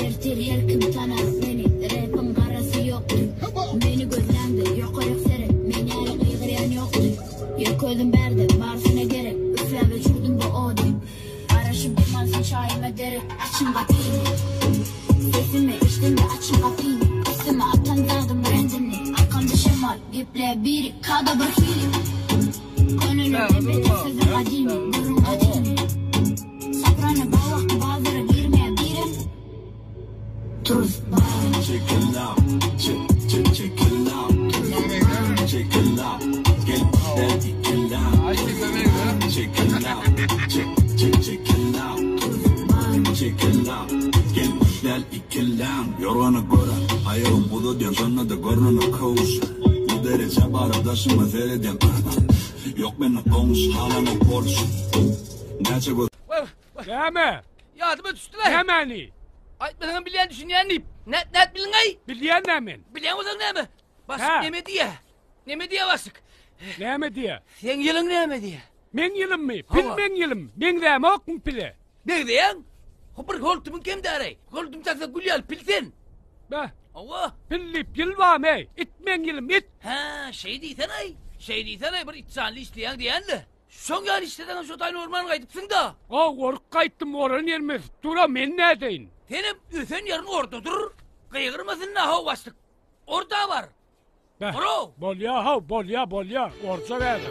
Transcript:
Ertir her kim tanar seni. Rap'in karası yoktu. Beni gözlendi. Yok ayak seri. Beni alıp yıkıran yoktu. Ya koydum berdi. Varsına gerek. Üfle ve çurdum bu odim. Araşıp durmazsın çayıma derek. Açın kapıyı. Sesimi içtim de açın kapıyı. Üstüme atan dağdım brandini. Arkamda şemal. Giple biri. Kada bırakıyı. Gönlünü tepede sözüm acını. Durun acını. Saprana bağlak bazıra girmeye birim. Turuz bağlı. Check it out. Check it out. Check it out. Gel gel check it out. Check it out. Check it out. Check it out. Gel gel ikilem. Yorana göre ayağım budu diyen sana da görünü koş. Bu derece baradaşıma seyreden. Yok beni konuş hala ne konuş. Gerçek o. Deme. Yardıma düştüler. Demeni. Aytmadan bilen düşünen deyip. Net bilin ay. Bilyen nemin. Bilen o zaman ne mi? Basık Ha. neme diye. Neme diye basık. Neme diye. Sen yılın neme diye. Men yılım mı? Hava. Pil men yılım. Men deme ok mu pile? Ne diyen? Hopur holtumun kim de aray? Holtum taksa gülyal pilsen. Be. Allah. Pillip yılvam ey. İt men yılım it. Ha şey deysen ay. Şey deysen ay bir itsanlı işleyen diyen de. Son yani işleden şu tayını orman kaydıpsın da. O kork kayıttım oranın yermez. Dura men ne deyin? Senin ösen yarın orada durur. Kıygırmasın ne hava bastık. Orada var. Be. Bro. Bol ya hav bol ya. Orca verdim.